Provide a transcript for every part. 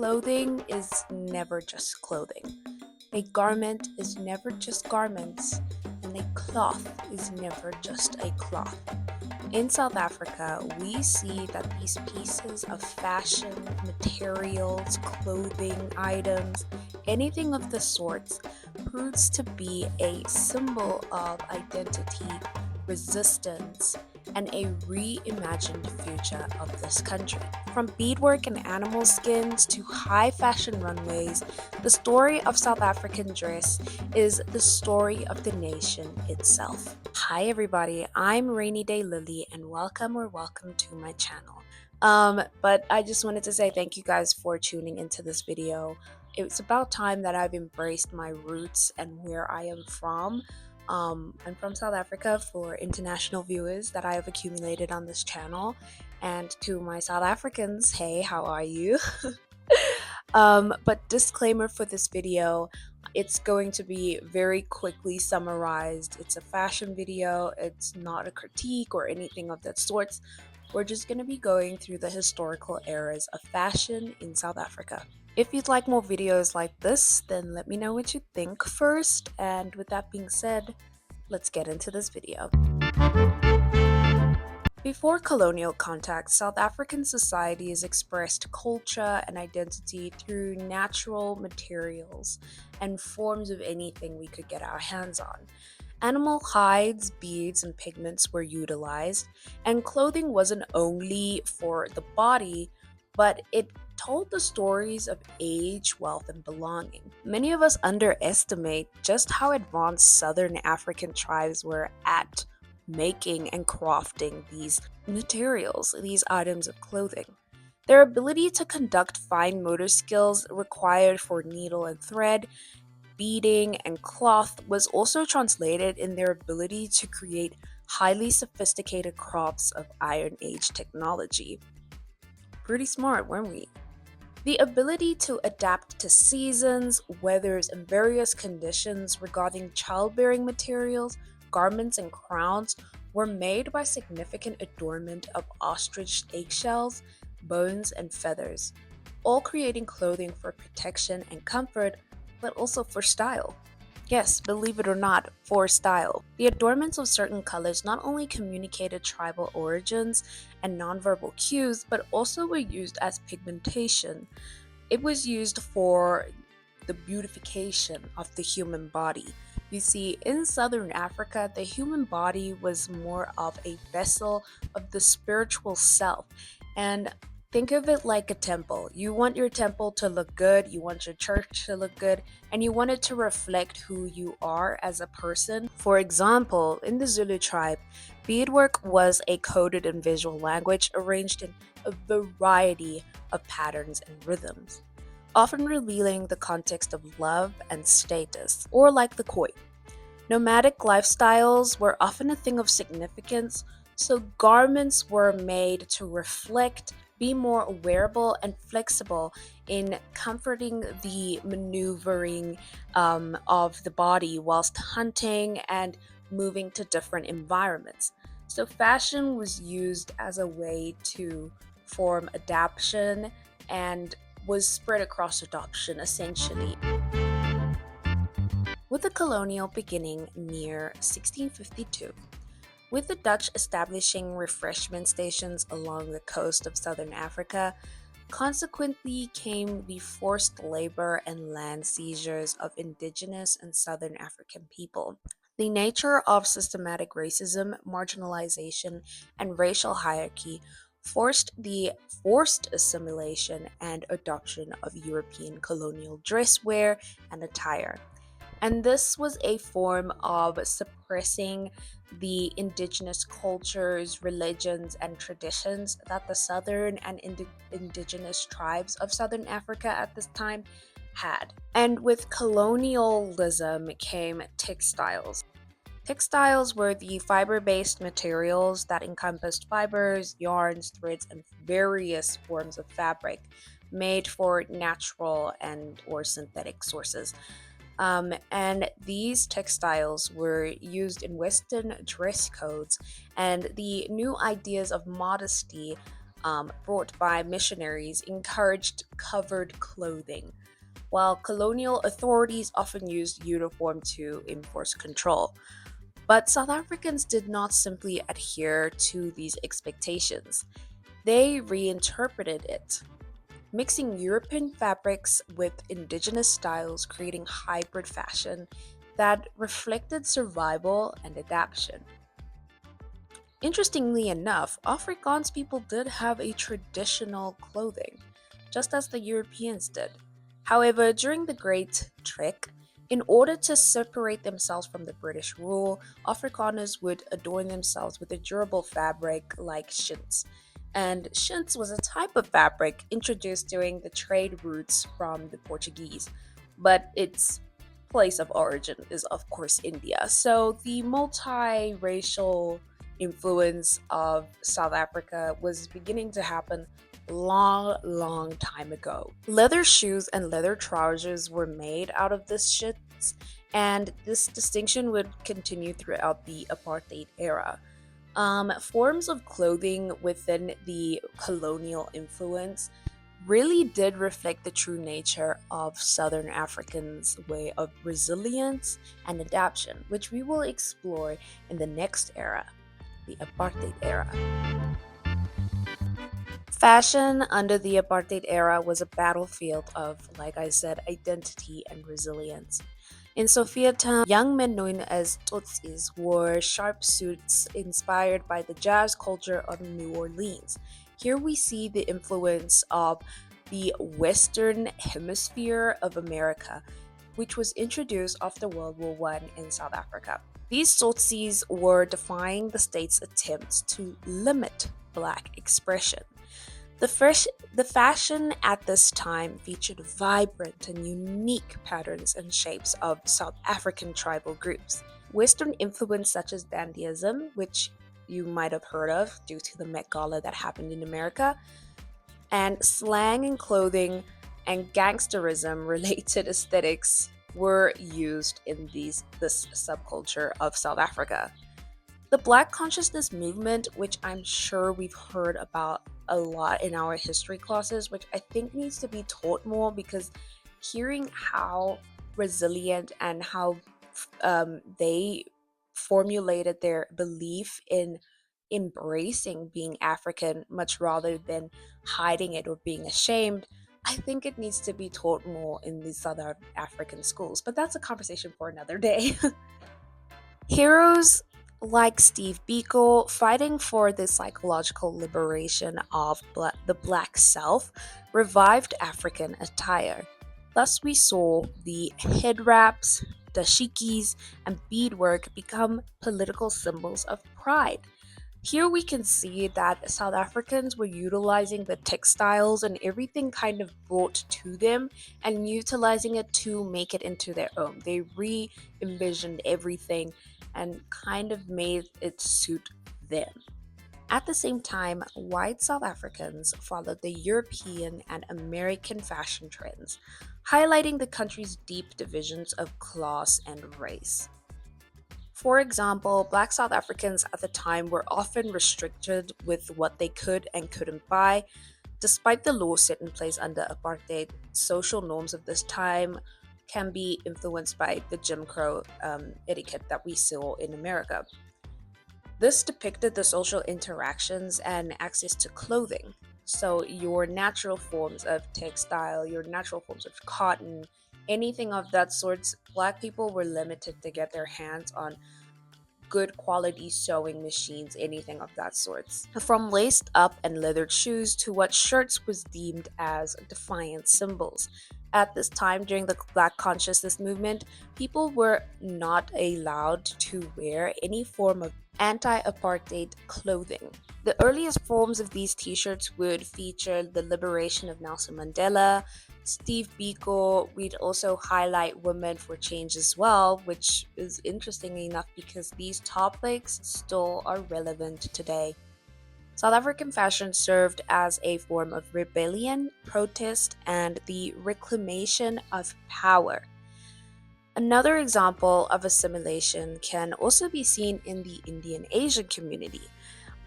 clothing is never just clothing. A garment is never just garments, and a cloth is never just a cloth. In South Africa, we see that these pieces of fashion, materials, clothing items, anything of the sorts, proves to be a symbol of identity, resistance, and a reimagined future of this country. From beadwork and animal skins to high fashion runways, the story of South African dress is the story of the nation itself. Hi everybody, I'm Rainy Day Lily and welcome to my channel. But I just wanted to say thank you guys for tuning into this video. It's about time that I've embraced my roots and where I am from. I'm from South Africa for international viewers that I have accumulated on this channel. And to my South Africans, hey, how are you? But disclaimer for this video, it's going to be very quickly summarized. It's a fashion video, it's not a critique or anything of that sort. We're just going to be going through the historical eras of fashion in South Africa. If you'd like more videos like this, then let me know what you think first. And with that being said, let's get into this video. Before colonial contact, South African societies expressed culture and identity through natural materials and forms of anything we could get our hands on. Animal hides, beads, and pigments were utilized, and clothing wasn't only for the body, but it told the stories of age, wealth, and belonging. Many of us underestimate just how advanced Southern African tribes were at making and crafting these materials, these items of clothing. Their ability to conduct fine motor skills required for needle and thread, beading, and cloth was also translated in their ability to create highly sophisticated crafts of Iron Age technology. Pretty smart, weren't we? The ability to adapt to seasons, weathers, and various conditions regarding childbearing materials, garments, and crowns were made by significant adornment of ostrich eggshells, bones, and feathers, all creating clothing for protection and comfort, but also for style. Yes, believe it or not, for style. The adornments of certain colors not only communicated tribal origins and nonverbal cues, but also were used as pigmentation. It was used for the beautification of the human body. You see, in Southern Africa, the human body was more of a vessel of the spiritual self, and think of it like a temple. You want your temple to look good, you want your church to look good, and you want it to reflect who you are as a person. For example, in the Zulu tribe, beadwork was a coded and visual language arranged in a variety of patterns and rhythms, often revealing the context of love and status, or like the Khoi. Nomadic lifestyles were often a thing of significance, so garments were made to reflect, be more wearable and flexible in comforting the maneuvering of the body whilst hunting and moving to different environments. So fashion was used as a way to form adaptation and was spread across adoption essentially. With the colonial beginning near 1652, with the Dutch establishing refreshment stations along the coast of southern Africa, consequently came the forced labor and land seizures of indigenous and southern African people. The nature of systematic racism, marginalization, and racial hierarchy forced the forced assimilation and adoption of European colonial dress wear and attire. And this was a form of suppressing the indigenous cultures, religions, and traditions that the southern and indigenous tribes of southern Africa at this time had. And with colonialism came textiles. Textiles were the fiber-based materials that encompassed fibers, yarns, threads, and various forms of fabric made for natural and or synthetic sources. And these textiles were used in Western dress codes, and the new ideas of modesty brought by missionaries encouraged covered clothing, while colonial authorities often used uniform to enforce control. But South Africans did not simply adhere to these expectations, they reinterpreted it, mixing European fabrics with indigenous styles, creating hybrid fashion that reflected survival and adaptation. Interestingly enough, Afrikaans people did have a traditional clothing, just as the Europeans did. However, during the Great Trek, in order to separate themselves from the British rule, Afrikaners would adorn themselves with a durable fabric like chintz. And chintz was a type of fabric introduced during the trade routes from the Portuguese, but its place of origin is, of course, India. So the multiracial influence of South Africa was beginning to happen long time ago. Leather shoes and leather trousers were made out of this shit, and this distinction would continue throughout the apartheid era. Forms of clothing within the colonial influence really did reflect the true nature of Southern Africans' way of resilience and adaptation, which we will explore in the next era, the apartheid era. Fashion under the apartheid era was a battlefield of, like I said, identity and resilience. In Sophiatown, young men known as Tutsis wore sharp suits inspired by the jazz culture of New Orleans. Here we see the influence of the Western Hemisphere of America, which was introduced after World War One in South Africa. These Tutsis were defying the state's attempts to limit Black expression. The fashion at this time featured vibrant and unique patterns and shapes of South African tribal groups. Western influence such as dandyism, which you might have heard of due to the Met Gala that happened in America, and slang and clothing and gangsterism related aesthetics were used in this subculture of South Africa. The Black consciousness movement, which I'm sure we've heard about a lot in our history classes, which I think needs to be taught more because hearing how resilient and how they formulated their belief in embracing being African much rather than hiding it or being ashamed, I think it needs to be taught more in the Southern African schools. But that's a conversation for another day. Heroes like Steve Biko fighting for the psychological liberation of the Black Self revived African attire. Thus, we saw the head wraps, dashikis, and beadwork become political symbols of pride. Here we can see that South Africans were utilizing the textiles and everything kind of brought to them and utilizing it to make it into their own. They re envisioned everything and kind of made it suit them. At the same time, white South Africans followed the European and American fashion trends, highlighting the country's deep divisions of class and race. For example, Black South Africans at the time were often restricted with what they could and couldn't buy. Despite the laws set in place under apartheid, social norms of this time can be influenced by the Jim Crow etiquette that we saw in America. This depicted the social interactions and access to clothing. So, your natural forms of textile, your natural forms of cotton, anything of that sort, Black people were limited to get their hands on good quality sewing machines, anything of that sort. From laced up and leathered shoes to what shirts was deemed as defiant symbols. At this time, during the Black consciousness movement, people were not allowed to wear any form of anti apartheid clothing. The earliest forms of these t shirts would feature the liberation of Nelson Mandela, Steve Biko. We'd also highlight Women for Change as well, which is interesting enough because these topics still are relevant today. South African fashion served as a form of rebellion, protest, and the reclamation of power. Another example of assimilation can also be seen in the Indian Asian community.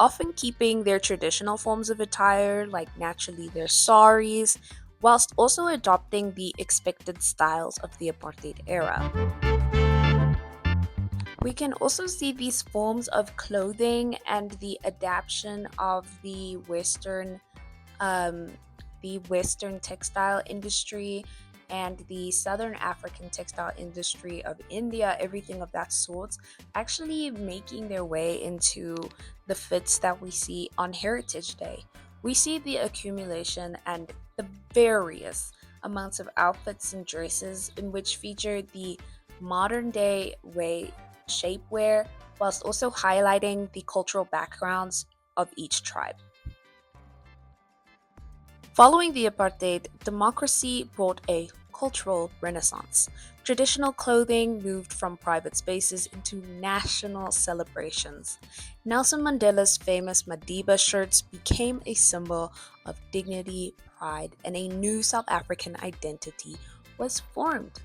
often keeping their traditional forms of attire, like naturally their saris, whilst also adopting the expected styles of the apartheid era. We can also see these forms of clothing and the adaptation of um, the Western textile industry and the Southern African textile industry of India, everything of that sort, actually making their way into the fits that we see on Heritage Day. We see the accumulation and the various amounts of outfits and dresses in which feature the modern day way shapewear, whilst also highlighting the cultural backgrounds of each tribe. Following the apartheid, democracy brought a cultural renaissance. Traditional clothing moved from private spaces into national celebrations. Nelson Mandela's famous Madiba shirts became a symbol of dignity, pride, and a new South African identity was formed.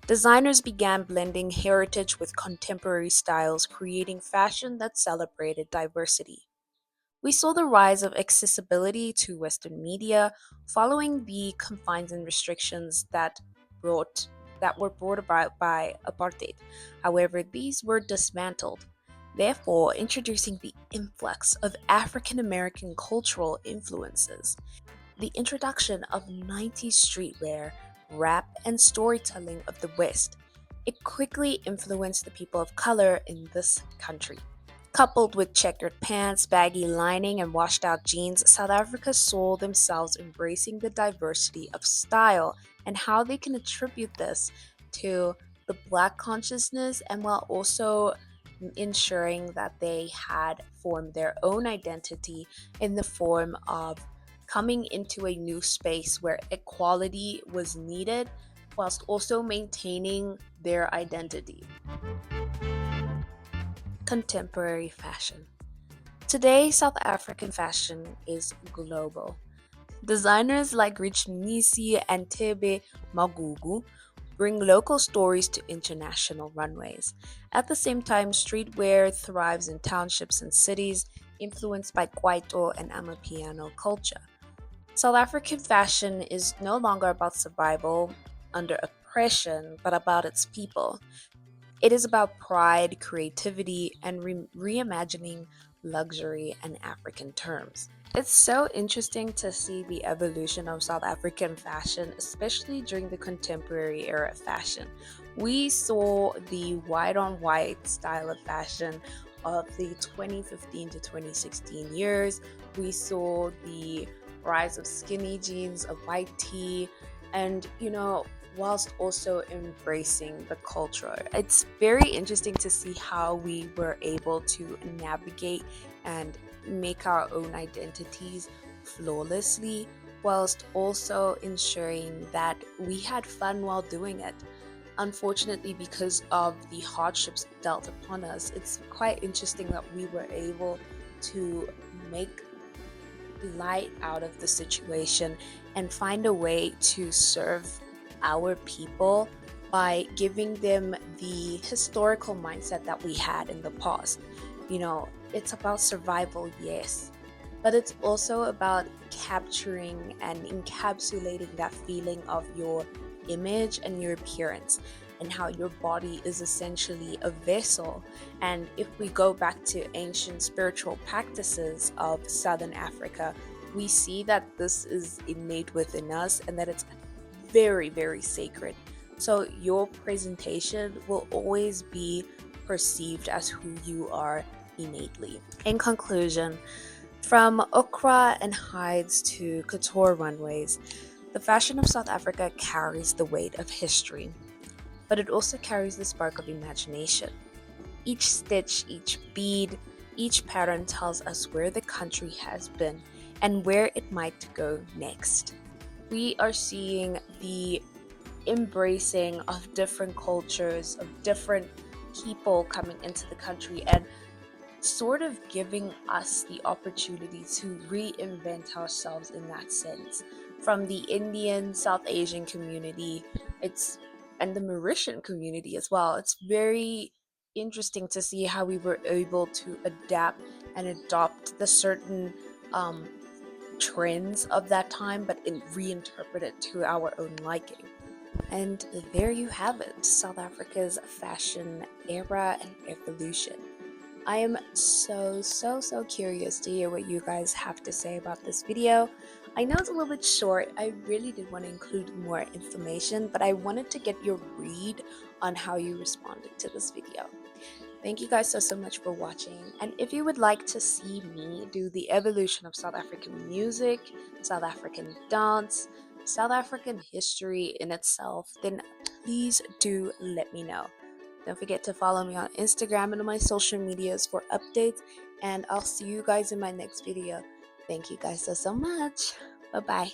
Designers began blending heritage with contemporary styles, creating fashion that celebrated diversity. We saw the rise of accessibility to Western media following the confines and restrictions brought that were brought about by apartheid. However, these were dismantled, therefore introducing the influx of African American cultural influences. The introduction of 90s streetwear, rap, and storytelling of the West. It quickly influenced the people of color in this country. Coupled with checkered pants, baggy lining, and washed out jeans, South Africa saw themselves embracing the diversity of style and how they can attribute this to the Black consciousness, and while also ensuring that they had formed their own identity in the form of coming into a new space where equality was needed whilst also maintaining their identity. Contemporary fashion. Today, South African fashion is global. Designers like Rich Nisi and Tebe Magugu bring local stories to international runways. At the same time, streetwear thrives in townships and cities, influenced by Kwaito and Amapiano culture. South African fashion is no longer about survival under oppression, but about its people. It is about pride, creativity, and reimagining luxury and African terms. It's so interesting to see the evolution of South African fashion, especially during the contemporary era fashion. We saw the white on white style of fashion of the 2015 to 2016 years. We saw the rise of skinny jeans, of white tee, and whilst also embracing the culture. It's very interesting to see how we were able to navigate and make our own identities flawlessly, whilst also ensuring that we had fun while doing it. Unfortunately, because of the hardships dealt upon us, it's quite interesting that we were able to make light out of the situation and find a way to serve our people by giving them the historical mindset that we had in the past. It's about survival, yes, but it's also about capturing and encapsulating that feeling of your image and your appearance, and how your body is essentially a vessel. And if we go back to ancient spiritual practices of Southern Africa, we see that this is innate within us and that it's very, very sacred. So your presentation will always be perceived as who you are innately. In conclusion, from okra and hides to couture runways, the fashion of South Africa carries the weight of history, but it also carries the spark of imagination. Each stitch, each bead, each pattern tells us where the country has been and where it might go next. We are seeing the embracing of different cultures, of different people coming into the country, and sort of giving us the opportunity to reinvent ourselves in that sense. From the Indian, South Asian community, it's and the Mauritian community as well. It's very interesting to see how we were able to adapt and adopt the certain um, trends of that time, but reinterpret it to our own liking. And there you have it, South Africa's fashion era and evolution. I am so curious to hear what you guys have to say about this video. I know it's a little bit short. I really did want to include more information, but I wanted to get your read on how you responded to this video. Thank you guys so much for watching. And if you would like to see me do the evolution of South African music, South African dance, South African history in itself, then please do let me know. Don't forget to follow me on Instagram and on my social medias for updates. And I'll see you guys in my next video. Thank you guys so much. Bye bye.